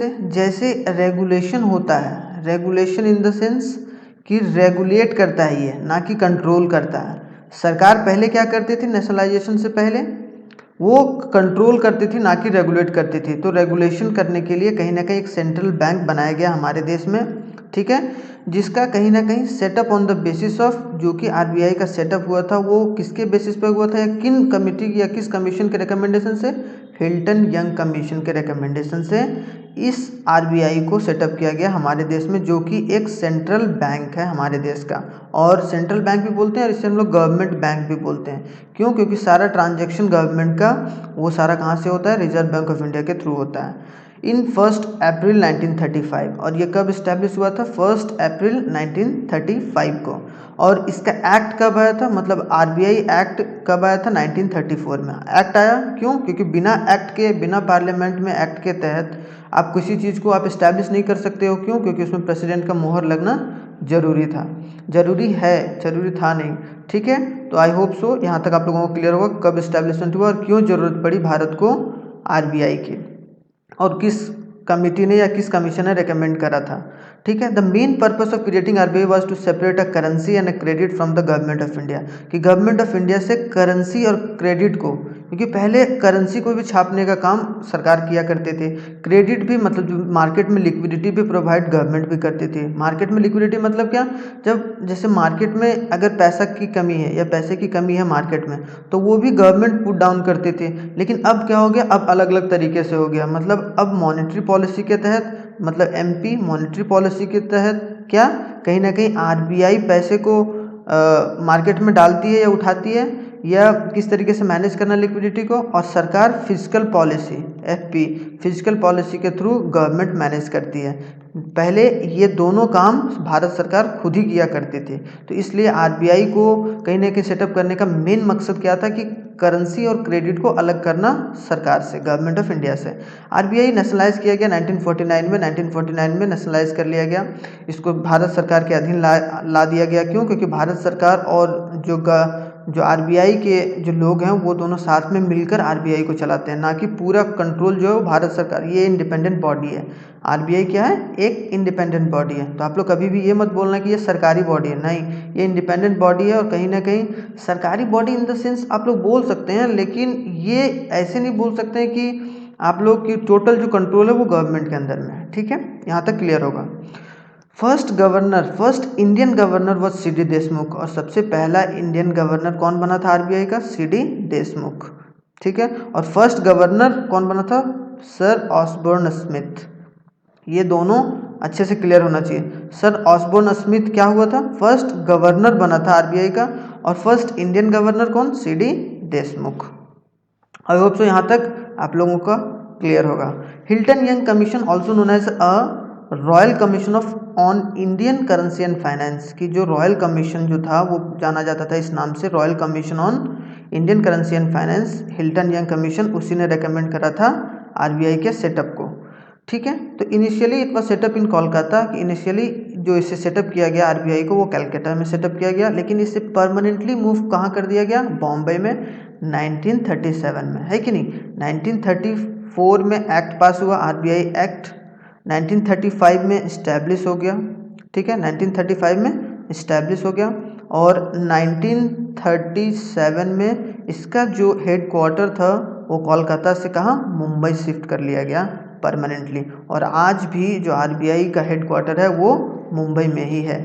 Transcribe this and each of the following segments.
कैसे, जैसे रेगुलेशन होता है, रेगुलेशन इन द सेंस कि रेगुलेट करता है ये, ना कि कंट्रोल करता है। सरकार पहले क्या करती थी, नेशनलाइजेशन से पहले वो कंट्रोल करती थी ना कि रेगुलेट करती थी। तो रेगुलेशन करने के लिए कहीं ना कहीं एक सेंट्रल बैंक बनाया गया हमारे देश में, ठीक है, जिसका कहीं ना कहीं setup on the basis of, जो कि आरबीआई का सेटअप हुआ था वो किसके बेसिस पर हुआ था, या किन कमिटी या किस कमीशन के रिकमेंडेशन से, हिल्टन यंग कमीशन के रिकमेंडेशन से इस आरबीआई को सेटअप किया गया हमारे देश में, जो कि एक सेंट्रल बैंक है हमारे देश का। और सेंट्रल बैंक भी बोलते हैं और इसे हम लोग गवर्नमेंट बैंक भी बोलते हैं। क्यों? क्योंकि सारा ट्रांजैक्शन गवर्नमेंट का वो सारा कहाँ से होता है, रिजर्व बैंक ऑफ इंडिया के थ्रू होता है। इन 1 अप्रैल 1935, और ये कब इस्टेब्लिश हुआ था, 1 अप्रैल 1935 को। और इसका एक्ट कब आया था, मतलब आरबीआई एक्ट कब आया था, 1934 में एक्ट आया। क्यों? क्योंकि बिना एक्ट के, बिना पार्लियामेंट में एक्ट के तहत आप किसी चीज़ को आप इस्टेब्लिश नहीं कर सकते हो। क्यों? क्योंकि उसमें प्रेसिडेंट का मोहर लगना जरूरी था, जरूरी है, जरूरी था नहीं, ठीक है। तो आई होप सो यहाँ तक आप लोगों को क्लियर होगा कब इस्टेब्लिशमेंट हुआ और क्यों जरूरत पड़ी भारत को आरबीआई की, और किस कमिटी ने या किस कमीशन ने रिकमेंड करा था, ठीक है। The main purpose of creating RBI was to separate a currency and a credit from the government of India, कि गवर्नमेंट ऑफ इंडिया से करेंसी और क्रेडिट को, क्योंकि पहले करेंसी को भी छापने का काम सरकार किया करते थे, क्रेडिट भी, मतलब जो मार्केट में लिक्विडिटी भी प्रोवाइड गवर्नमेंट भी करते थे। मार्केट में लिक्विडिटी मतलब क्या, जब जैसे मार्केट में अगर पैसा की कमी है या पैसे की कमी है मार्केट में, तो वो भी गवर्नमेंट पुट डाउन करते थे। लेकिन अब क्या हो गया, अब अलग अलग तरीके से हो गया, मतलब अब मॉनेटरी पॉलिसी के तहत, मतलब एमपी मॉनेटरी पॉलिसी के तहत क्या, कहीं ना कहीं आरबीआई पैसे को मार्केट में डालती है या उठाती है, या किस तरीके से मैनेज करना लिक्विडिटी को, और सरकार physical policy, FP physical policy के थ्रू गवर्नमेंट मैनेज करती है। पहले ये दोनों काम भारत सरकार खुद ही किया करती थी। तो इसलिए आरबीआई को कहीं ना कहीं सेटअप करने का मेन मकसद क्या था कि करेंसी और क्रेडिट को अलग करना सरकार से, गवर्नमेंट ऑफ इंडिया से। आरबीआई नेशनलाइज किया गया 1949 में, 1949 में नेशनलाइज कर लिया गया, इसको भारत सरकार के अधीन ला दिया गया। क्यों? क्योंकि भारत सरकार और जो आरबीआई के जो लोग हैं वो दोनों साथ में मिलकर आरबीआई को चलाते हैं, ना कि पूरा कंट्रोल जो है वो भारत सरकार, ये इंडिपेंडेंट बॉडी है। आरबीआई क्या है, एक इंडिपेंडेंट बॉडी है। तो आप लोग कभी भी ये मत बोलना कि ये सरकारी बॉडी है, नहीं, ये इंडिपेंडेंट बॉडी है। और कहीं ना कहीं सरकारी बॉडी इन द सेंस आप लोग बोल सकते हैं, लेकिन ये ऐसे नहीं बोल सकते हैं कि आप लोग की टोटल जो कंट्रोल है वो गवर्नमेंट के अंदर में है, ठीक है। यहाँ तक क्लियर होगा। First Indian governor was CD Deshmukh, और सबसे पहला इंडियन गवर्नर कौन बना था आरबीआई का, सीडी देशमुख, ठीक है। और फर्स्ट गवर्नर कौन बना था, सर ऑसबोर्न स्मिथ। ये दोनों अच्छे से क्लियर होना चाहिए। सर ऑसबोर्न स्मिथ क्या हुआ था, फर्स्ट गवर्नर बना था आरबीआई का, और फर्स्ट इंडियन गवर्नर कौन, CD Deshmukh. I hope so यहाँ तक आप लोगों का क्लियर होगा। Hilton Young commission also known as a royal commission of on Indian currency and finance, की जो रॉयल कमीशन जो था वो जाना जाता था इस नाम से, royal commission on Indian currency and finance. Hilton Young commission उसी ने रेकमेंड करा था आरबीआई के सेटअप को, ठीक है। तो इनिशियली इट वाज सेटअप इन कोलकाता, कि इनिशियली जो इसे सेटअप किया गया आरबीआई को वो कलकत्ता में सेटअप किया गया, लेकिन इसे परमानेंटली मूव कहाँ कर दिया गया, बॉम्बे में 1937 में, है कि नहीं। 1934 में एक्ट पास हुआ, आरबीआई एक्ट, 1935 में इस्टेब्लिश हो गया, ठीक है, 1935 में इस्टेब्लिश हो गया। और 1937 में इसका जो हेड क्वार्टर था वो कोलकाता से कहाँ, मुंबई शिफ्ट कर लिया गया परमानेंटली। और आज भी जो आरबीआई का हेड क्वार्टर है वो मुंबई में ही है।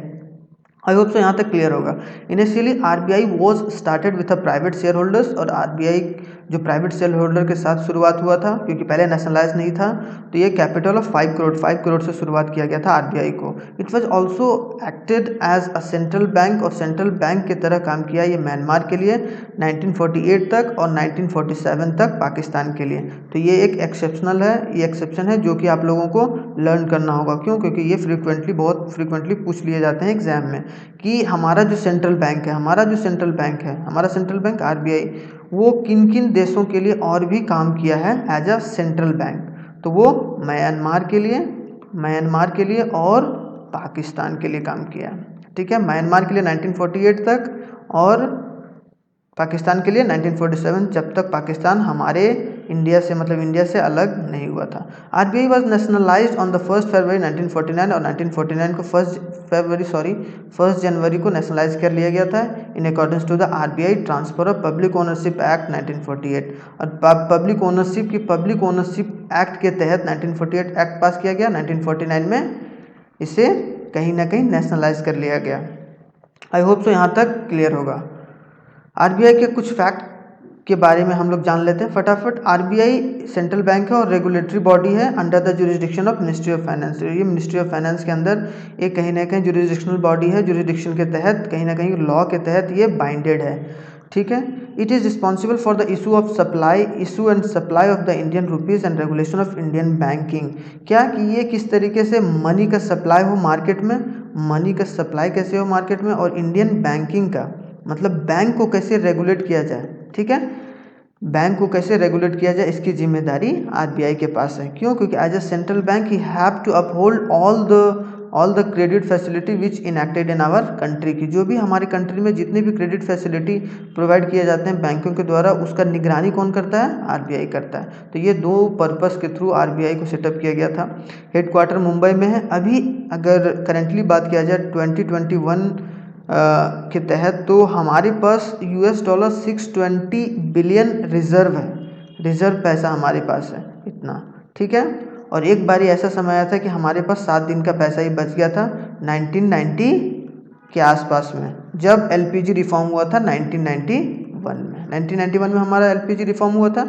आई होप सो यहाँ तक क्लियर होगा। Initially RBI was started with a private share holders, और आरबीआई जो प्राइवेट शेयर होल्डर के साथ शुरुआत हुआ था, क्योंकि पहले नेशनलाइज नहीं था, तो ये कैपिटल ऑफ 5 करोड़ से शुरुआत किया गया था आरबीआई को। It was also acted as a central bank, और सेंट्रल बैंक की तरह काम किया ये म्यांमार के लिए 1948 तक, और 1947 तक पाकिस्तान के लिए। तो ये एक एक्सेप्शनल है, ये एक्सेप्शन है जो कि आप लोगों को लर्न करना होगा। क्यों? क्योंकि ये बहुत फ्रिक्वेंटली पूछ लिए जाते हैं एग्जाम में, कि हमारा जो सेंट्रल बैंक है, हमारा सेंट्रल बैंक आरबीआई, वो किन किन देशों के लिए और भी काम किया है एज अ सेंट्रल बैंक। तो वो म्यांमार के लिए और पाकिस्तान के लिए काम किया, ठीक है। म्यांमार के लिए 1948 तक, और पाकिस्तान के लिए 1947, जब तक पाकिस्तान हमारे इंडिया से मतलब इंडिया से अलग नहीं हुआ था। RBI was nationalised on the 1 फरवरी 1949 और 1949 को 1 जनवरी को नेशनलाइज कर लिया गया था in accordance to the RBI transfer of public ownership act 1948। और पब्लिक ओनरशिप एक्ट के तहत 1948 एक्ट पास किया गया, 1949 में इसे कहीं ना कहीं नेशनलाइज कर लिया गया। आई होप सो यहाँ तक क्लियर होगा। आरबीआई के कुछ फैक्ट के बारे में हम लोग जान लेते हैं फटाफट। आरबीआई सेंट्रल बैंक है और रेगुलेटरी बॉडी है under the jurisdiction of ministry of finance. ये मिनिस्ट्री ऑफ फाइनेंस के अंदर एक कहीं ना कहीं जुरिसडिक्शनल बॉडी है, जुरिसडिक्शन के तहत कहीं ना कहीं लॉ के तहत ये बाइंडेड है, ठीक है। It is responsible for the issue and supply of the Indian rupees and regulation of Indian banking. क्या कि ये किस तरीके से मनी का सप्लाई हो मार्केट में, मनी का सप्लाई कैसे हो मार्केट में, और इंडियन बैंकिंग का मतलब बैंक को कैसे रेगुलेट किया जाए, ठीक है। बैंक को कैसे रेगुलेट किया जाए इसकी जिम्मेदारी आरबीआई के पास है। क्यों? क्योंकि as a central bank he have to uphold all the credit facility which enacted in our country की। जो भी हमारे कंट्री में जितने भी क्रेडिट फैसिलिटी प्रोवाइड किए जाते हैं बैंकों के द्वारा, उसका निगरानी कौन करता है? आरबीआई करता है। तो ये दो पर्पस के थ्रू आरबीआई को सेटअप किया गया था। हेडक्वार्टर मुंबई में है। अभी अगर करेंटली बात किया जाए 2021 के तहत तो हमारे पास $620 बिलियन रिजर्व है, रिजर्व पैसा हमारे पास है इतना, ठीक है। और एक बारी ऐसा समय आया था कि हमारे पास 7 दिन का पैसा ही बच गया था 1990 के आसपास में, जब एलपीजी रिफॉर्म हुआ था 1991 में हमारा एलपीजी रिफॉर्म हुआ था।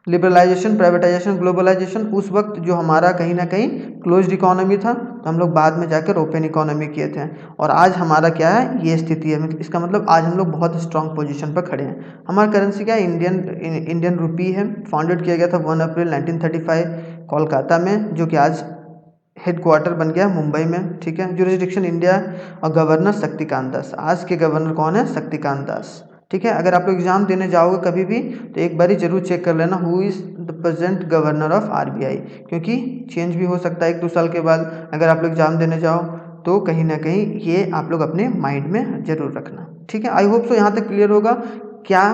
लिबरलाइजेशन, प्राइवेटाइजेशन, ग्लोबलाइजेशन, उस वक्त जो हमारा कहीं ना कहीं क्लोज्ड इकोनॉमी था, तो हम लोग बाद में जाकर ओपन इकोनॉमी किए थे। और आज हमारा क्या है, ये स्थिति है। इसका मतलब आज हम लोग बहुत स्ट्रांग पोजीशन पर खड़े हैं। हमारा करेंसी क्या है? इंडियन रुपी है। फाउंडेड किया गया था 1 अप्रैल 1935 कोलकाता में, जो कि आज हेडक्वार्टर बन गया मुंबई में, ठीक है। जुरिसडिक्शन इंडिया और गवर्नर शक्तिकांत दास। आज के गवर्नर कौन है? शक्तिकांत दास, ठीक है। अगर आप लोग एग्जाम देने जाओगे कभी भी तो एक बारी जरूर चेक कर लेना who is the present governor of RBI, क्योंकि चेंज भी हो सकता है 1-2 साल के बाद। अगर आप लोग एग्जाम देने जाओ तो कहीं ना कहीं ये आप लोग अपने माइंड में जरूर रखना, ठीक है। आई होप सो यहाँ तक क्लियर होगा क्या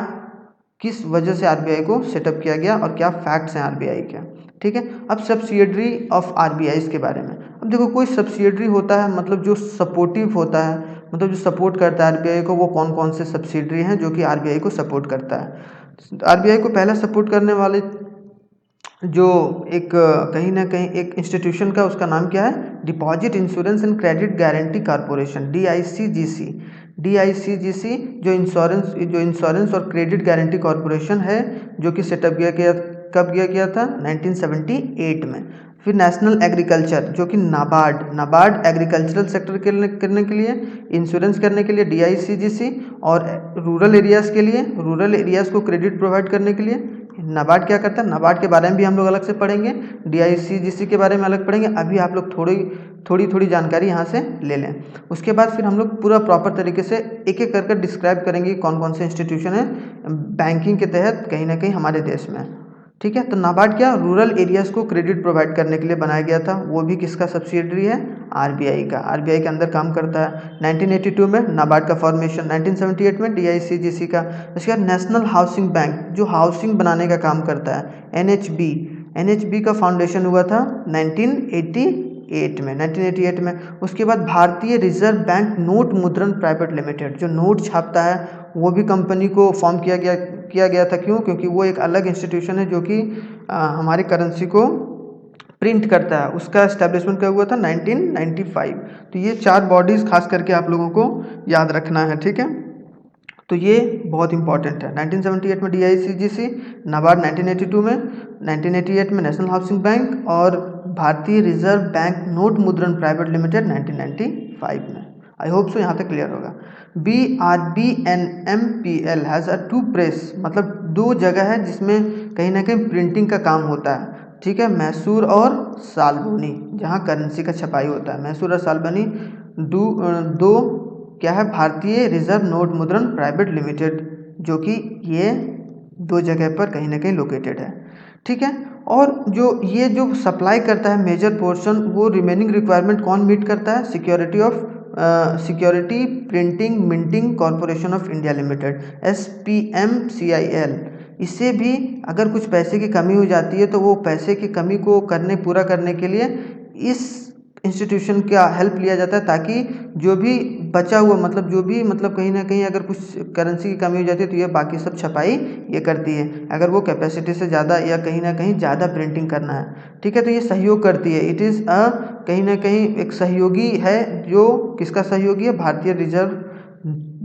किस वजह से आरबीआई को सेटअप किया गया और क्या फैक्ट्स हैं आरबीआई के, ठीक है। अब सब्सिडियरी ऑफ आरबीआई के बारे में। अब देखो, कोई सब्सिडियरी होता है मतलब जो सपोर्टिव होता है, मतलब जो सपोर्ट करता है आरबीआई को, वो कौन कौन से सब्सिडियरी हैं जो कि आरबीआई को सपोर्ट करता है। आरबीआई को पहला सपोर्ट करने वाले जो एक कहीं ना कहीं एक इंस्टीट्यूशन का, उसका नाम क्या है? Deposit insurance and credit guarantee corporation, DICGC. DICGC जो इंश्योरेंस और क्रेडिट गारंटी कॉर्पोरेशन है, जो कि सेटअप कब किया गया था? 1978 में। फिर नेशनल एग्रीकल्चर, जो कि नाबार्ड एग्रीकल्चरल सेक्टर करने के लिए, इंश्योरेंस करने के लिए डीआईसीजीसी, और रूरल एरियाज़ को क्रेडिट प्रोवाइड करने के लिए नाबार्ड क्या करता है। नाबार्ड के बारे में भी हम लोग अलग से पढ़ेंगे, डीआईसीजीसी के बारे में अलग पढ़ेंगे। अभी आप लोग थोड़ी जानकारी यहाँ से ले लें। उसके बाद फिर हम लोग पूरा प्रॉपर तरीके से एक एक करके डिस्क्राइब करेंगे कौन कौन से इंस्टीट्यूशन है बैंकिंग के तहत कहीं ना कहीं हमारे देश में, ठीक है। तो नाबार्ड क्या? रूरल एरियाज़ को क्रेडिट प्रोवाइड करने के लिए बनाया गया था। वो भी किसका सब्सिडियरी है? आरबीआई का। आरबीआई के अंदर काम करता है। 1982 में नाबार्ड का फॉर्मेशन, 1978 में डीआईसीजीसी का। उसके बाद नेशनल हाउसिंग बैंक, जो हाउसिंग बनाने का काम करता है, एनएचबी का फाउंडेशन हुआ था 1988 में। उसके बाद भारतीय रिजर्व बैंक नोट मुद्रण प्राइवेट लिमिटेड, जो नोट छापता है, वो भी कंपनी को फॉर्म किया गया था। क्यों? क्योंकि वो एक अलग इंस्टीट्यूशन है जो कि हमारी करेंसी को प्रिंट करता है। उसका एस्टेब्लिशमेंट क्या हुआ था? 1995। तो ये 4 बॉडीज़ खास करके आप लोगों को याद रखना है, ठीक है। तो ये बहुत इंपॉर्टेंट है। 1978 में डीआईसीजीसी, नाबार्ड 1982 में, 1988 में नेशनल हाउसिंग बैंक, और भारतीय रिजर्व बैंक नोट मुद्रण प्राइवेट लिमिटेड 1995 में। आई होप सो यहाँ तक क्लियर होगा। BRBNMPL हैज़ अ 2 प्रेस, मतलब 2 जगह है जिसमें कहीं ना कहीं प्रिंटिंग का काम होता है, ठीक है। मैसूर और सालबनी, जहाँ करेंसी का छपाई होता है। मैसूर और सालबनी दो क्या है? भारतीय रिजर्व नोट मुद्रण प्राइवेट लिमिटेड, जो कि ये 2 जगह पर कहीं ना कहीं लोकेटेड है, ठीक है। और जो सप्लाई करता है मेजर पोर्शन, वो रिमेनिंग रिक्वायरमेंट कौन मीट करता है? Security printing minting corporation of India limited, SPMCIL। इससे भी अगर कुछ पैसे की कमी हो जाती है तो वो पैसे की कमी को पूरा करने के लिए इस इंस्टीट्यूशन का हेल्प लिया जाता है, ताकि जो भी बचा हुआ मतलब कहीं ना कहीं अगर कुछ करेंसी की कमी हो जाती है तो ये बाकी सब छपाई ये करती है, अगर वो कैपेसिटी से ज़्यादा या कहीं ना कहीं ज़्यादा प्रिंटिंग करना है। ठीक है, तो ये सहयोग करती है। इट इज़ कहीं ना कहीं एक सहयोगी है, जो किसका सहयोगी है, भारतीय रिजर्व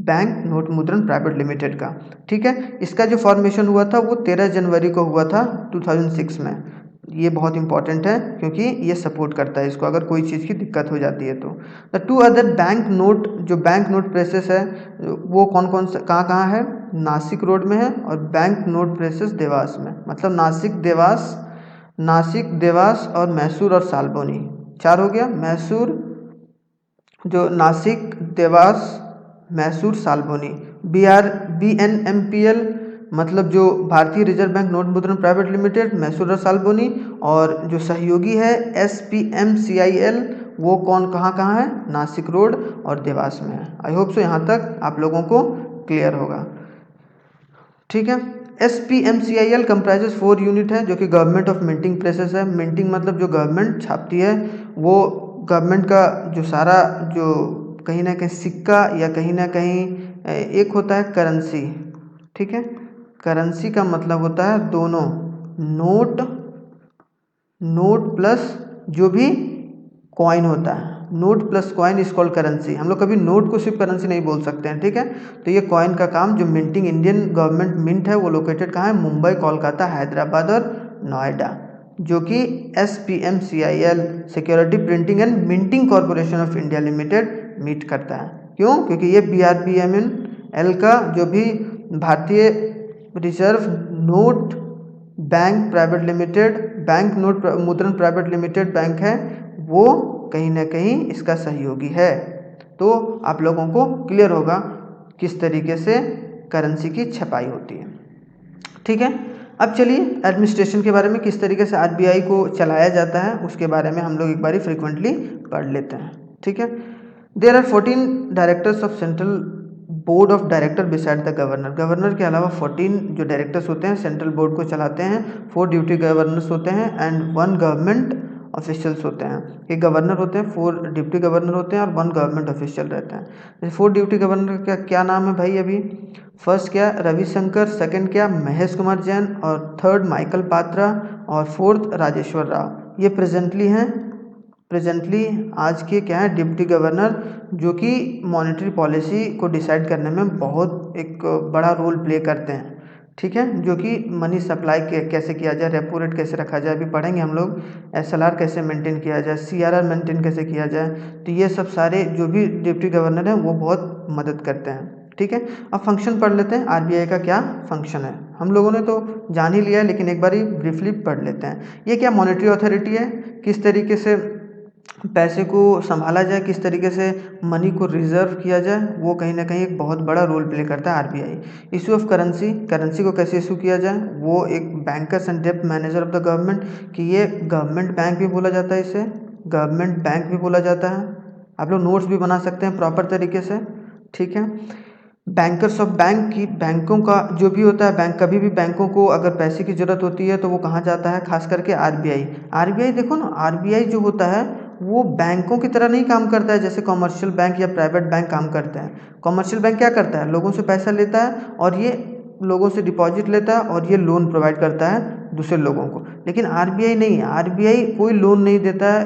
बैंक नोट मुद्रण प्राइवेट लिमिटेड का। ठीक है, इसका जो फॉर्मेशन हुआ था वो 13 जनवरी को हुआ था 2006 में। ये बहुत इंपॉर्टेंट है क्योंकि ये सपोर्ट करता है इसको अगर कोई चीज़ की दिक्कत हो जाती है तो। The two other bank note, जो बैंक नोट प्रेसेस है वो कौन कौन सा कहाँ कहाँ है, नासिक रोड में है, और बैंक नोट प्रेसेस देवास में, मतलब नासिक देवास और मैसूर और सालबोनी, 4 हो गया। मैसूर, जो नासिक, देवास, मैसूर, सालबोनी। BNMPL मतलब जो भारतीय रिजर्व बैंक नोट मुद्रण प्राइवेट लिमिटेड, मैसूर और सालबोनी, और जो सहयोगी है SPMCIL, वो कहाँ कहाँ है, नासिक रोड और देवास में है। आई होप सो यहाँ तक आप लोगों को क्लियर होगा। ठीक है, SPMCIL कंप्राइजेस 4 यूनिट है जो कि गवर्नमेंट ऑफ मिंटिंग प्रेसेस है। मिंटिंग मतलब जो गवर्नमेंट छापती है, वो गवर्नमेंट का जो सारा जो कहीं ना कहीं सिक्का या कहीं ना कहीं एक होता है करेंसी। ठीक है, करेंसी का मतलब होता है दोनों, नोट प्लस जो भी कॉइन होता है, note plus coin is called currency. हम लोग कभी नोट को सिर्फ करेंसी नहीं बोल सकते हैं। ठीक है, तो ये कॉइन का काम जो मिंटिंग, इंडियन गवर्नमेंट मिंट है वो लोकेटेड कहाँ है, मुंबई, कोलकाता, हैदराबाद और नोएडा, जो कि SPMCIL security printing and minting corporation of India limited meet करता है। क्यों? क्योंकि ये BRBML का जो भी भारतीय reserve note bank private limited, bank note मुद्रण प्राइवेट लिमिटेड बैंक है, वो कहीं ना कहीं इसका सहयोगी है। तो आप लोगों को क्लियर होगा किस तरीके से करेंसी की छपाई होती है। ठीक है, अब चलिए एडमिनिस्ट्रेशन के बारे में, किस तरीके से RBI को चलाया जाता है उसके बारे में हम लोग एक बारी फ्रिक्वेंटली पढ़ लेते हैं। ठीक है, there are 14 directors of central board of director beside the governor. Governor के अलावा 14 जो डायरेक्टर्स होते हैं सेंट्रल बोर्ड को चलाते हैं। 4 ड्यूटी गवर्नर्स होते हैं एंड 1 गवर्नमेंट ऑफिशियल्स होते हैं। एक गवर्नर होते हैं, 4 डिप्टी गवर्नर होते हैं और 1 गवर्नमेंट ऑफिशियल रहते हैं। 4 ड्यूटी गवर्नर का क्या नाम है भाई अभी? फर्स्ट क्या, रविशंकर, सेकंड क्या, महेश कुमार जैन, और थर्ड माइकल पात्रा, और फोर्थ राजेश्वर राव। ये प्रेजेंटली आज के क्या है, डिप्टी गवर्नर, जो कि मॉनेटरी पॉलिसी को डिसाइड करने में बहुत एक बड़ा रोल प्ले करते हैं। ठीक है, जो कि मनी सप्लाई कैसे किया जाए, रेपो रेट कैसे रखा जाए, अभी पढ़ेंगे हम लोग, SLR कैसे मेंटेन किया जाए, CRR मेंटेन कैसे किया जाए, तो ये सब सारे जो भी डिप्टी गवर्नर हैं वो बहुत मदद करते हैं। ठीक है, अब फंक्शन पढ़ लेते हैं, RBI का क्या फंक्शन है। हम लोगों ने तो जान ही लिया है लेकिन एक बारी ब्रीफली पढ़ लेते हैं। ये क्या मॉनेटरी अथॉरिटी है, किस तरीके से पैसे को संभाला जाए, किस तरीके से मनी को रिजर्व किया जाए, वो कहीं ना कहीं एक बहुत बड़ा रोल प्ले करता है RBI। इशू ऑफ करेंसी को कैसे इशू किया जाए, वो एक बैंकर्स एंड डेप्ट मैनेजर ऑफ द गवर्नमेंट, कि ये गवर्नमेंट बैंक भी बोला जाता है, इसे गवर्नमेंट बैंक भी बोला जाता है। आप लोग नोट्स भी बना सकते हैं प्रॉपर तरीके से। ठीक है, बैंकर्स ऑफ बैंक की, बैंकों का जो भी होता है, बैंक कभी भी बैंकों को अगर पैसे की ज़रूरत होती है तो वो कहाँ जाता है, खास करके RBI देखो ना, RBI जो होता है वो बैंकों की तरह नहीं काम करता है जैसे कमर्शियल बैंक या प्राइवेट बैंक काम करते हैं। कमर्शियल बैंक क्या करता है, लोगों से पैसा लेता है और ये लोगों से डिपॉजिट लेता है और ये लोन प्रोवाइड करता है दूसरे लोगों को। लेकिन RBI नहीं है, RBI कोई लोन नहीं देता है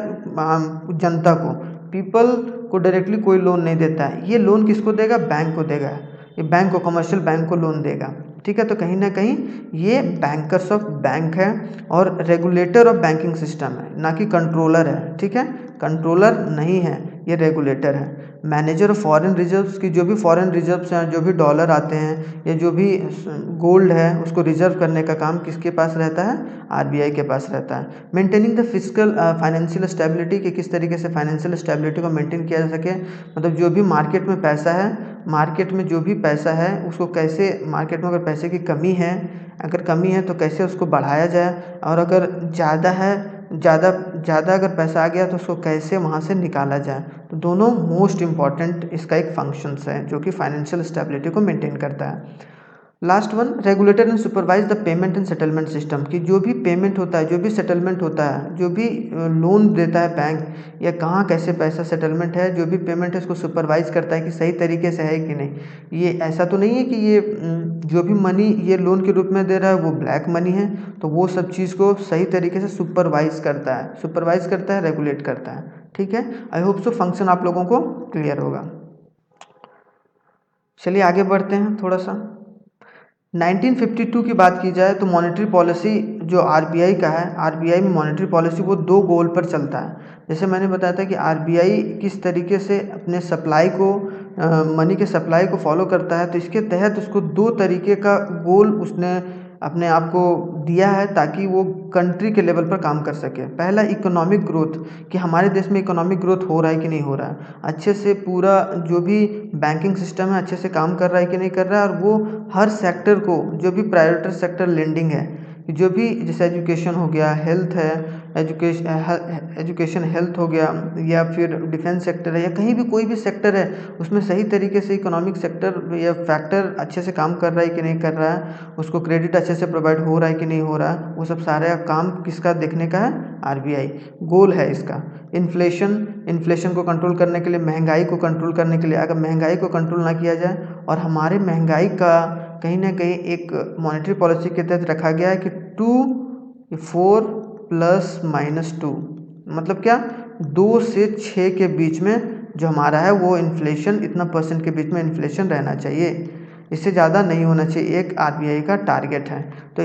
जनता को, पीपल को डायरेक्टली कोई लोन नहीं देता है। ये लोन किसको देगा, बैंक को देगा, ये बैंक को, कमर्शियल बैंक को लोन देगा। ठीक है, तो कहीं ना कहीं ये बैंकर्स ऑफ बैंक है और रेगुलेटर ऑफ बैंकिंग सिस्टम है, ना कि कंट्रोलर है। ठीक है, कंट्रोलर नहीं है, ये रेगुलेटर है। मैनेजर ऑफ फॉरेन रिजर्व्स की, जो भी फॉरेन रिजर्व्स हैं, जो भी डॉलर आते हैं या जो भी गोल्ड है उसको रिजर्व करने का काम किसके पास रहता है, RBI के पास रहता है। Maintaining the physical financial stability, कि किस तरीके से फाइनेंशियल स्टेबिलिटी को मेंटेन किया जा सके, मतलब जो भी मार्केट में पैसा है, मार्केट में जो भी पैसा है उसको कैसे, मार्केट में अगर पैसे की कमी है, अगर कमी है तो कैसे उसको बढ़ाया जाए, और अगर ज़्यादा है, ज़्यादा अगर पैसा आ गया तो उसको कैसे वहाँ से निकाला जाए। तो दोनों मोस्ट इम्पॉर्टेंट इसका एक फंक्शंस है जो कि फाइनेंशियल स्टेबिलिटी को मेंटेन करता है। Last one, regulator and supervise the payment and settlement system, कि जो भी पेमेंट होता है, जो भी सेटलमेंट होता है, जो भी लोन देता है बैंक, या कहाँ कैसे पैसा सेटलमेंट है, जो भी पेमेंट है उसको सुपरवाइज करता है कि सही तरीके से है कि नहीं। ये ऐसा तो नहीं है कि ये जो भी मनी ये लोन के रूप में दे रहा है वो ब्लैक मनी है, तो वो सब चीज़ को सही तरीके से सुपरवाइज करता है, रेगुलेट करता है। ठीक है, आई होप सो फंक्शन आप लोगों को क्लियर होगा। चलिए आगे बढ़ते हैं थोड़ा सा। 1952 की बात की जाए तो मॉनेटरी पॉलिसी जो आरबीआई का है, आरबीआई में मॉनेटरी पॉलिसी वो दो गोल पर चलता है। जैसे मैंने बताया था कि आरबीआई किस तरीके से अपने सप्लाई को मनी के सप्लाई को फॉलो करता है, तो इसके तहत उसको दो तरीके का गोल उसने अपने आप को दिया है ताकि वो कंट्री के लेवल पर काम कर सके। पहला इकोनॉमिक ग्रोथ, कि हमारे देश में इकोनॉमिक ग्रोथ हो रहा है कि नहीं हो रहा है, अच्छे से पूरा जो भी बैंकिंग सिस्टम है अच्छे से काम कर रहा है कि नहीं कर रहा है, और वो हर सेक्टर को, जो भी प्रायोरिटी सेक्टर लेंडिंग है, जो भी जैसे एजुकेशन हो गया, हेल्थ है, एजुकेशन हेल्थ हो गया, या फिर डिफेंस सेक्टर है, या कहीं भी कोई भी सेक्टर है, उसमें सही तरीके से इकोनॉमिक सेक्टर या फैक्टर अच्छे से काम कर रहा है कि नहीं कर रहा है, उसको क्रेडिट अच्छे से प्रोवाइड हो रहा है कि नहीं हो रहा है, वो सब सारे काम किसका देखने का है, आरबीआई गोल है इसका। इन्फ्लेशन को कंट्रोल करने के लिए, महंगाई को कंट्रोल करने के लिए, अगर महंगाई को कंट्रोल ना किया जाए, और हमारे महंगाई का कहीं ना कहीं एक मॉनेटरी पॉलिसी के तहत रखा गया है कि 4 + -2, मतलब क्या, 2 से 6 के बीच में जो हमारा है वो इन्फ्लेशन, इतना % के बीच में इन्फ्लेशन रहना चाहिए, इससे ज़्यादा नहीं होना चाहिए, एक आरबीआई का टारगेट है। तो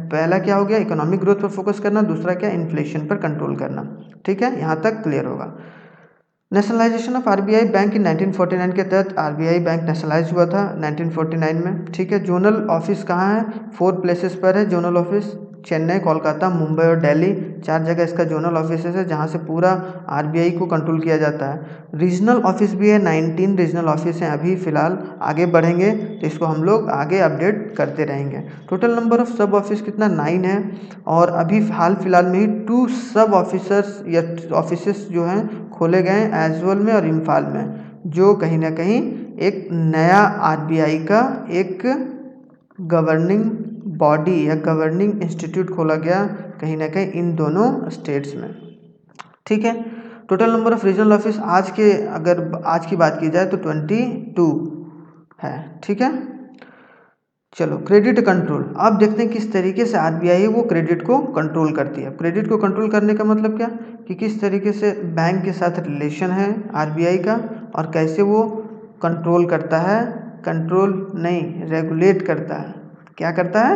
पहला क्या हो गया, इकोनॉमिक ग्रोथ पर फोकस करना, दूसरा क्या, इन्फ्लेशन पर कंट्रोल करना। ठीक है, यहाँ तक क्लियर होगा। नेशनलाइजेशन ऑफ आरबीआई बैंक इन 1949 के तहत आरबीआई बैंक नेशनलाइज हुआ था 1949 में। ठीक है, जोनल ऑफिस कहाँ है, 4 प्लेसेस पर है जोनल ऑफिस, चेन्नई, कोलकाता, मुंबई और दिल्ली, 4 जगह इसका जोनल ऑफिस है जहाँ से पूरा आरबीआई को कंट्रोल किया जाता है। रीजनल ऑफिस भी है, 19 रीजनल ऑफिस हैं अभी फ़िलहाल, आगे बढ़ेंगे तो इसको हम लोग आगे अपडेट करते रहेंगे। टोटल नंबर ऑफ सब ऑफिस कितना, 9 है, और अभी हाल फिलहाल में ही 2 सब ऑफिसर्स या ऑफिसेस जो हैं खोले गए हैं एजवल में और इम्फाल में, जो कहीं ना कहीं एक नया आरबीआई का एक गवर्निंग बॉडी या गवर्निंग इंस्टीट्यूट खोला गया कहीं ना कहीं इन दोनों स्टेट्स में। ठीक है, total number of regional office अगर आज की बात की जाए तो 22 है। ठीक है, चलो क्रेडिट कंट्रोल, अब देखते हैं किस तरीके से आरबीआई है वो क्रेडिट को कंट्रोल करती है। क्रेडिट को कंट्रोल करने का मतलब क्या, कि किस तरीके से बैंक के साथ रिलेशन है आरबीआई का, और कैसे वो कंट्रोल करता है, कंट्रोल नहीं रेगुलेट करता है। क्या करता है,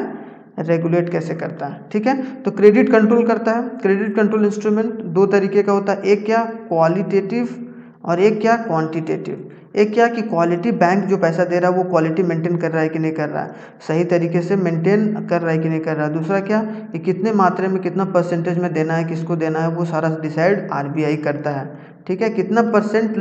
रेगुलेट कैसे करता है। ठीक है, तो क्रेडिट कंट्रोल करता है। क्रेडिट कंट्रोल इंस्ट्रूमेंट दो तरीके का होता है, एक क्या क्वालिटेटिव और एक क्या क्वांटिटेटिव। एक क्या कि क्वालिटी, बैंक जो पैसा दे रहा है वो क्वालिटी मेंटेन कर रहा है कि नहीं कर रहा है, सही तरीके से मेंटेन कर रहा है कि नहीं कर रहा है। दूसरा क्या, कि कितने मात्रा में कितना % में देना है, किसको देना है, वो सारा डिसाइड आरबीआई करता है। ठीक है, कितना %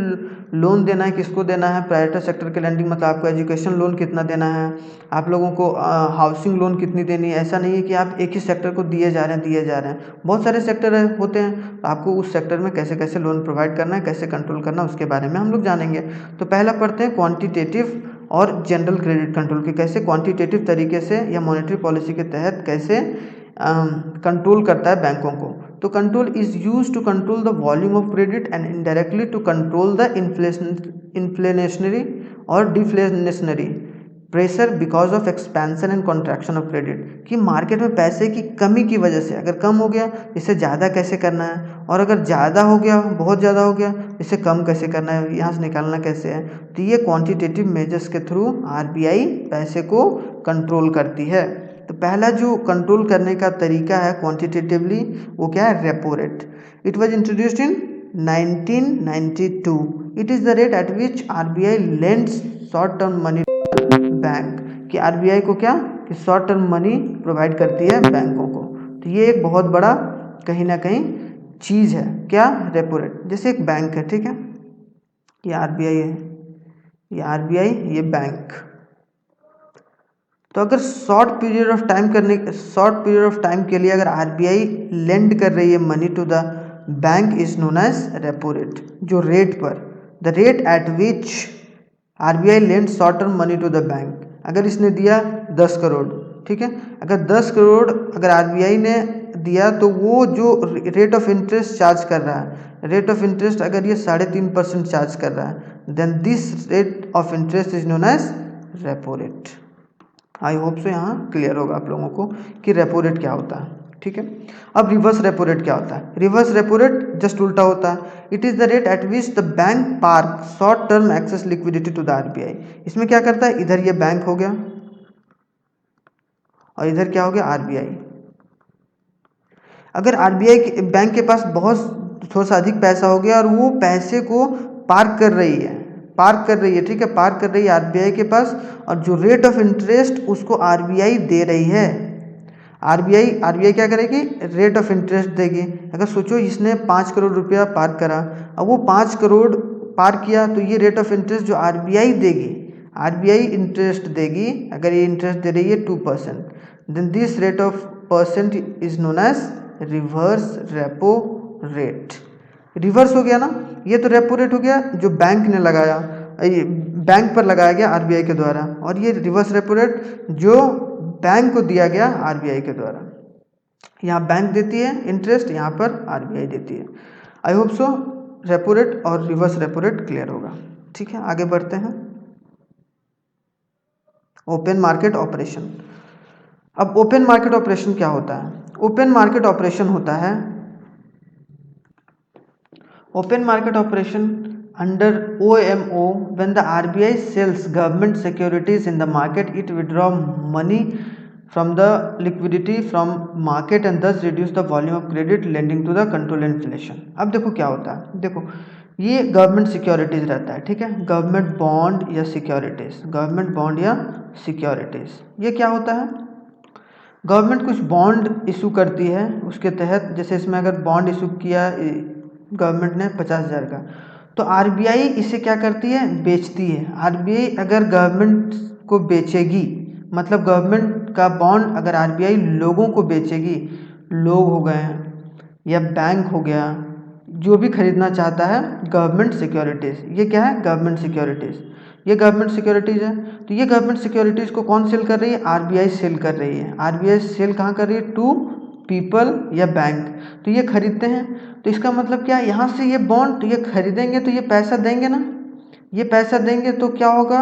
लोन देना है, किसको देना है, प्राइवेट सेक्टर के लैंडिंग, मतलब आपको एजुकेशन लोन कितना देना है, आप लोगों को हाउसिंग लोन कितनी देनी है। ऐसा नहीं है कि आप एक ही सेक्टर को दिए जा रहे हैं, बहुत सारे सेक्टर होते हैं, तो आपको उस सेक्टर में कैसे कैसे लोन प्रोवाइड करना है, कैसे कंट्रोल करना है, उसके बारे में हम लोग जानेंगे। तो पहला पढ़ते हैं क्वांटिटेटिव और जनरल क्रेडिट कंट्रोल, की कैसे क्वांटिटेटिव तरीके से या मॉनेटरी पॉलिसी के तहत कैसे कंट्रोल करता है बैंकों को। तो control is use to control the volume of credit and indirectly to control the inflationary और deflationary pressure because of expansion and contraction of credit, कि मार्केट में पैसे की कमी की वजह से अगर कम हो गया इसे ज़्यादा कैसे करना है, और अगर ज़्यादा हो गया, बहुत ज़्यादा हो गया, इसे कम कैसे करना है, यहाँ से निकालना कैसे है। तो ये क्वांटिटेटिव मेजर्स के थ्रू आरबीआई पैसे को कंट्रोल करती है। तो पहला जो कंट्रोल करने का तरीका है क्वांटिटेटिवली, वो क्या है, repo rate. It was introduced in 1992। It is the rate at which RBI lends short term money bank, कि आरबीआई को क्या, कि शॉर्ट टर्म मनी प्रोवाइड करती है बैंकों को। तो ये एक बहुत बड़ा कहीं ना कहीं चीज़ है, क्या, रेपो रेट। जैसे एक बैंक है, ठीक है, ये आरबीआई है, ये आरबीआई, ये बैंक। तो अगर शॉर्ट पीरियड ऑफ टाइम के लिए अगर आरबीआई लेंड कर रही है money to the bank is known as repo rate. जो रेट पर, the rate at which RBI lend short term money to the bank, अगर इसने दिया 10 करोड़, ठीक है। अगर 10 करोड़ अगर आरबीआई ने दिया तो वो जो रेट ऑफ इंटरेस्ट चार्ज कर रहा है, रेट ऑफ इंटरेस्ट अगर ये 3.5% चार्ज कर रहा है, then this rate of interest is known as repo rate. I hope so यहाँ क्लियर होगा आप लोगों को कि रेपो रेट क्या होता है, ठीक है। अब रिवर्स रेपो रेट क्या होता है? रिवर्स रेपो रेट जस्ट उल्टा होता है। It is the rate at which the bank park short term excess liquidity to the RBI. इसमें क्या करता है, इधर ये बैंक हो गया और इधर क्या हो गया, आरबीआई। अगर आरबीआई के बैंक के पास बहुत थोड़ा सा अधिक पैसा हो गया और वो पैसे को पार्क कर रही है, ठीक है, पार्क कर रही है आरबीआई के पास, और जो रेट ऑफ इंटरेस्ट उसको आरबीआई दे रही है। आरबीआई क्या करेगी, रेट ऑफ इंटरेस्ट देगी। अगर सोचो इसने 5 करोड़ रुपया पार्क करा, अब वो 5 करोड़ पार्क किया, तो ये रेट ऑफ इंटरेस्ट जो आरबीआई देगी, आरबीआई इंटरेस्ट देगी, अगर ये इंटरेस्ट दे रही है 2%, then this rate of percent is known as reverse repo rate. Reverse हो गया ना, ये तो रेपो रेट हो गया जो बैंक ने लगाया, ये बैंक पर लगाया गया आरबीआई के द्वारा, और ये रिवर्स रेपो रेट जो बैंक को दिया गया आरबीआई के द्वारा। यहाँ बैंक देती है इंटरेस्ट, यहाँ पर आरबीआई देती है। आई होप सो रेपो रेट और रिवर्स रेपो रेट क्लियर होगा, ठीक है। आगे बढ़ते हैं। Open market operation. अब ओपन मार्केट ऑपरेशन क्या होता है? ओपन मार्केट ऑपरेशन होता है, open market operation under OMO, when the RBI sells government securities in the market, it withdraw money from the liquidity from market and thus reduce the volume of credit lending to the control inflation। अब देखो क्या होता है, देखो ये government securities रहता है, ठीक है, गवर्नमेंट बॉन्ड या सिक्योरिटीज, गवर्नमेंट बॉन्ड या सिक्योरिटीज। ये क्या होता है, गवर्नमेंट कुछ बॉन्ड इशू करती है, उसके तहत जैसे इसमें अगर बॉन्ड इशू किया गवर्नमेंट ने 50,000 का, तो आरबीआई इसे क्या करती है, बेचती है। आरबीआई अगर गवर्नमेंट को बेचेगी, मतलब गवर्नमेंट का बॉन्ड अगर आरबीआई लोगों को बेचेगी, लोग हो गए या बैंक हो गया, जो भी खरीदना चाहता है गवर्नमेंट सिक्योरिटीज़, ये क्या है, गवर्नमेंट सिक्योरिटीज़, ये गवर्नमेंट सिक्योरिटीज़ है। तो ये गवर्नमेंट सिक्योरिटीज़ को कौन सेल कर रही है, आरबीआई सेल कर रही है। आरबीआई सेल कहाँ कर रही है, टू पीपल या बैंक, तो ये खरीदते हैं। तो इसका मतलब क्या है, यहाँ से ये बॉन्ड, तो ये खरीदेंगे तो ये पैसा देंगे ना, ये पैसा देंगे तो क्या होगा,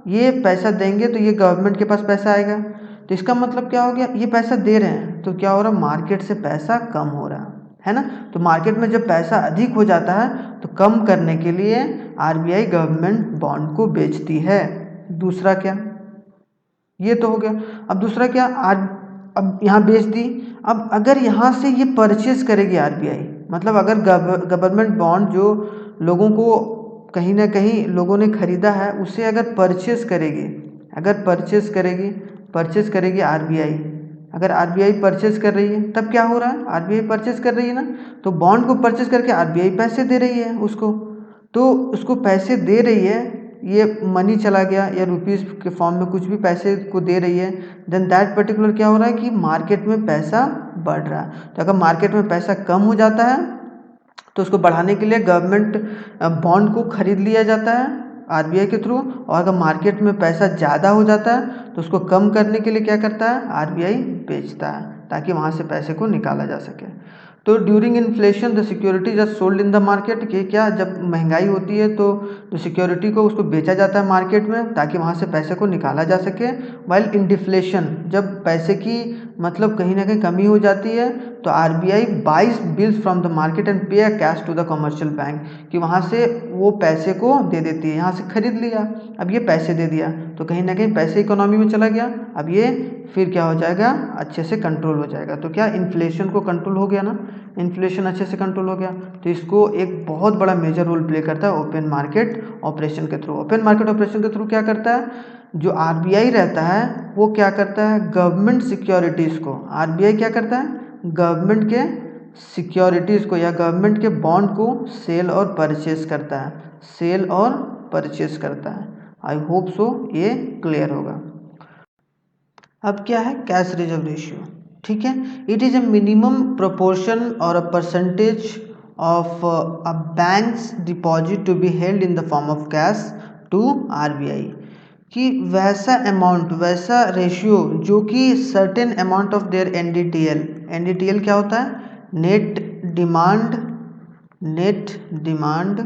ये पैसा देंगे तो ये गवर्नमेंट के पास पैसा आएगा। तो इसका मतलब क्या हो गया, ये पैसा दे रहे हैं तो क्या हो रहा है, मार्केट से पैसा कम हो रहा है ना। तो मार्केट में जब पैसा अधिक हो जाता है तो कम करने के लिए आरबीआई गवर्नमेंट बॉन्ड को बेचती है। दूसरा क्या, ये तो हो गया। अब दूसरा क्या, अब यहाँ बेच दी, अब अगर यहाँ से ये परचेज करेगी आरबीआई, मतलब अगर गवर्नमेंट बॉन्ड जो लोगों को कहीं ना कहीं लोगों ने खरीदा है उसे अगर परचेज करेगी, अगर परचेज करेगी आरबीआई, अगर आरबीआई परचेज कर रही है, तब क्या हो रहा है, आरबीआई परचेज कर रही है ना, तो बॉन्ड को परचेज करके आरबीआई पैसे दे रही है उसको, तो उसको पैसे दे रही है, ये मनी चला गया या रुपीज़ के फॉर्म में कुछ भी पैसे को दे रही है, देन दैट पर्टिकुलर क्या हो रहा है कि मार्केट में पैसा बढ़ रहा है। तो अगर मार्केट में पैसा कम हो जाता है तो उसको बढ़ाने के लिए गवर्नमेंट बॉन्ड को खरीद लिया जाता है आरबीआई के थ्रू, और अगर मार्केट में पैसा ज़्यादा हो जाता है तो उसको कम करने के लिए क्या करता है, आरबीआई बेचता है ताकि वहाँ से पैसे को निकाला जा सके। तो during inflation the securities are sold in the market, कि क्या जब महंगाई होती है तो सिक्योरिटी को उसको बेचा जाता है मार्केट में ताकि वहाँ से पैसे को निकाला जा सके। वाइल इन डिफ्लेशन, जब पैसे की मतलब कहीं ना कहीं कमी हो जाती है तो RBI buys bills from the market and pay a cash to the commercial bank, कि वहाँ से वो पैसे को दे देती है, यहाँ से खरीद लिया, अब ये पैसे दे दिया तो कहीं ना कहीं पैसे इकोनॉमी में चला गया, अब ये फिर क्या हो जाएगा, अच्छे से कंट्रोल हो जाएगा। तो क्या इन्फ्लेशन को कंट्रोल हो गया ना, इन्फ्लेशन अच्छे से कंट्रोल हो गया। तो इसको एक बहुत बड़ा मेजर रोल प्ले करता है ओपन मार्केट ऑपरेशन के थ्रू। ओपन मार्केट ऑपरेशन के थ्रू क्या करता है, जो आरबीआई रहता है वो क्या करता है, गवर्नमेंट सिक्योरिटीज़ को, आरबीआई क्या करता है, गवर्नमेंट के सिक्योरिटीज़ को या गवर्नमेंट के बॉन्ड को सेल और परचेज करता है, सेल और परचेज करता है। आई होप सो ये क्लियर होगा। अब क्या है, कैश रिजर्व रेशियो, ठीक है, it is a minimum proportion और a percentage of a bank's deposit to be held in the form of cash to RBI. कि वैसा अमाउंट, वैसा रेशियो जो कि certain amount of their NDTL, NDTL क्या होता है? Net demand, net demand,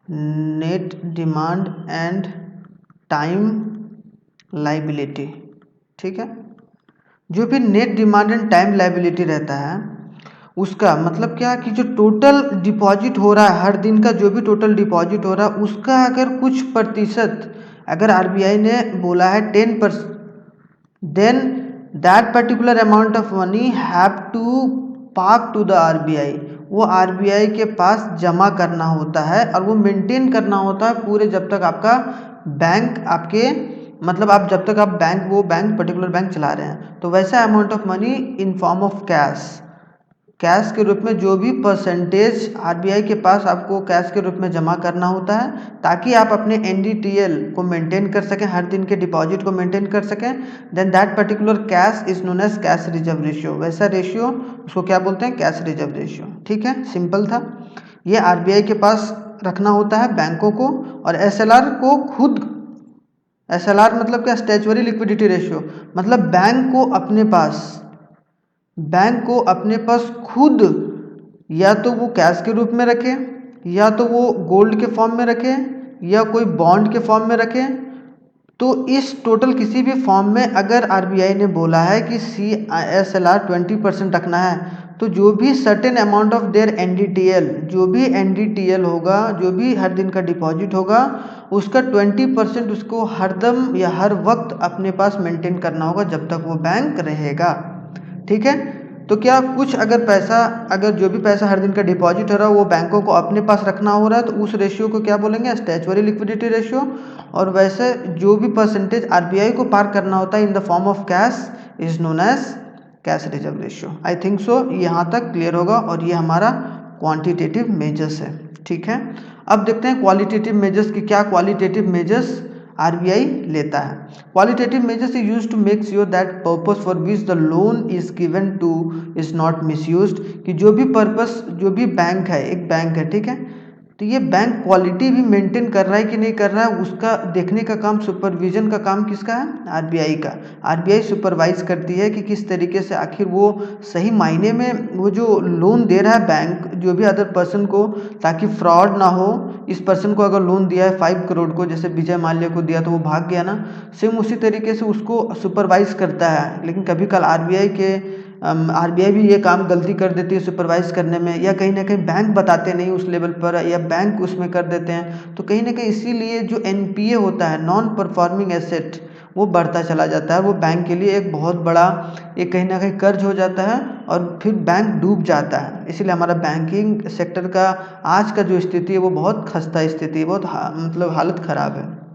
net demand and time liability, ठीक है। जो भी net demand and time liability रहता है उसका मतलब क्या कि जो टोटल डिपॉजिट हो रहा है, हर दिन का जो भी टोटल डिपॉजिट हो रहा है उसका अगर कुछ प्रतिशत, अगर RBI ने बोला है 10%, then that particular amount of money have to park to the RBI, वो RBI के पास जमा करना होता है और वो मेंटेन करना होता है पूरे जब तक आपका बैंक आपके मतलब आप जब तक आप बैंक वो बैंक पर्टिकुलर बैंक चला रहे हैं। तो वैसा amount of money in form of cash, cash के रूप में जो भी परसेंटेज RBI के पास आपको कैश के रूप में जमा करना होता है ताकि आप अपने NDTL को मेंटेन कर सकें, हर दिन के डिपॉजिट को मेंटेन कर सकें। Then that particular cash is known as cash reserve ratio, वैसा रेशियो उसको क्या बोलते हैं? कैश रिजर्व रेशियो, ठीक है। सिंपल था। ये RBI के पास रखना होता है बैंकों को, और SLR को खुद, SLR मतलब क्या? स्टैच्यूटरी लिक्विडिटी रेशियो, मतलब बैंक को अपने पास खुद या तो वो कैश के रूप में रखे, या तो वो गोल्ड के फॉर्म में रखे, या कोई बॉन्ड के फॉर्म में रखे। तो इस टोटल किसी भी फॉर्म में अगर RBI ने बोला है कि SLR 20% रखना है, तो जो भी certain amount of their NDTL, जो भी NDTL होगा, जो भी हर दिन का डिपॉजिट होगा, उसका 20% उसको हरदम या हर वक्त अपने पास मेंटेन करना होगा जब तक वो बैंक रहेगा, ठीक है। तो क्या कुछ अगर पैसा, अगर जो भी पैसा हर दिन का डिपॉजिट हो रहा है वो बैंकों को अपने पास रखना हो रहा है, तो उस रेशियो को क्या बोलेंगे? Statutory liquidity ratio. और वैसे जो भी परसेंटेज RBI को पार करना होता है in the form of cash is known as cash reserve ratio. I think so यहाँ तक क्लियर होगा, और ये हमारा क्वांटिटेटिव मेजर्स है, ठीक है। अब देखते हैं क्वालिटेटिव मेजर्स की क्या क्वालिटेटिव मेजर्स RBI लेता है। Qualitative measures is used to make sure that purpose for which the loan is given to is not misused, कि जो भी पर्पस, जो भी बैंक है, एक बैंक है, ठीक है, तो ये बैंक क्वालिटी भी मेंटेन कर रहा है कि नहीं कर रहा है, उसका देखने का काम, सुपरविजन का काम किसका है? RBI का। RBI सुपरवाइज करती है कि किस तरीके से आखिर वो सही मायने में वो जो लोन दे रहा है बैंक जो भी अदर पर्सन को, ताकि फ्रॉड ना हो। इस पर्सन को अगर लोन दिया है 5 करोड़ को, जैसे विजय माल्या को दिया तो वो भाग गया ना, सेम उसी तरीके से उसको सुपरवाइज करता है। लेकिन कभी कल RBI भी ये काम गलती कर देती है सुपरवाइज करने में, या कहीं ना कहीं बैंक बताते नहीं उस लेवल पर, या बैंक उसमें कर देते हैं। तो कहीं ना कहीं इसीलिए जो NPA होता है, नॉन परफॉर्मिंग एसेट, वो बढ़ता चला जाता है। वो बैंक के लिए एक बहुत बड़ा एक कहीं ना कहीं कर्ज हो जाता है, और फिर बैंक डूब जाता है। इसीलिए हमारा बैंकिंग सेक्टर का आज का जो स्थिति है वो बहुत खस्ता स्थिति है, बहुत मतलब हालत ख़राब है।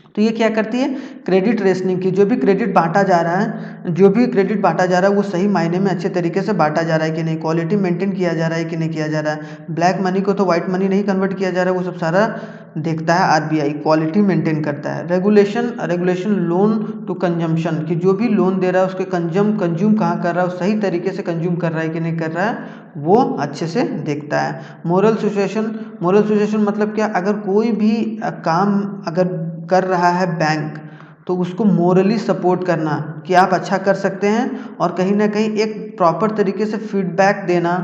तो ये क्या करती है? क्रेडिट रेशनिंग की, जो भी क्रेडिट बांटा जा रहा है, जो भी क्रेडिट बांटा जा रहा है वो सही मायने में अच्छे तरीके से बांटा जा रहा है कि नहीं, क्वालिटी मेंटेन किया जा रहा है कि नहीं किया जा रहा है, ब्लैक मनी को तो वाइट मनी नहीं कन्वर्ट किया जा रहा है, वो सब सारा देखता है RBI, क्वालिटी मेंटेन करता है। रेगुलेशन लोन टू कंजम्पशन, कि जो भी लोन दे रहा है उसके कंज्यूम कहाँ कर रहा है, सही तरीके से कंज्यूम कर रहा है कि नहीं कर रहा है, वो अच्छे से देखता है। मोरल सुजेशन मतलब क्या? अगर कोई भी काम अगर कर रहा है बैंक, तो उसको मोरली सपोर्ट करना कि आप अच्छा कर सकते हैं, और कहीं ना कहीं एक प्रॉपर तरीके से फीडबैक देना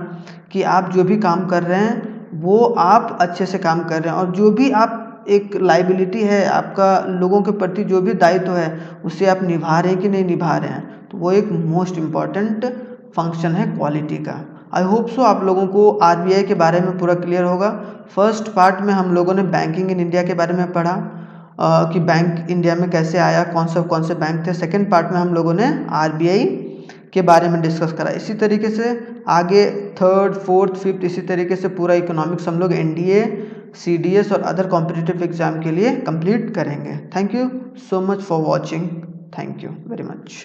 कि आप जो भी काम कर रहे हैं वो आप अच्छे से काम कर रहे हैं, और जो भी आप एक लाइबिलिटी है आपका लोगों के प्रति, जो भी दायित्व है उसे आप निभा रहे हैं कि नहीं निभा रहे हैं। तो वो एक मोस्ट इम्पॉर्टेंट फंक्शन है क्वालिटी का। आई होप सो आप लोगों को RBI के बारे में पूरा क्लियर होगा। फर्स्ट पार्ट में हम लोगों ने बैंकिंग इन इंडिया के बारे में पढ़ा, कि बैंक इंडिया में कैसे आया, कौन से बैंक थे। सेकंड पार्ट में हम लोगों ने RBI के बारे में डिस्कस करा। इसी तरीके से आगे थर्ड, फोर्थ, फिफ्थ इसी तरीके से पूरा इकोनॉमिक्स हम लोग NDA, CDS और अदर कॉम्पिटिटिव एग्जाम के लिए कंप्लीट करेंगे। Thank you so much for watching. Thank you very much.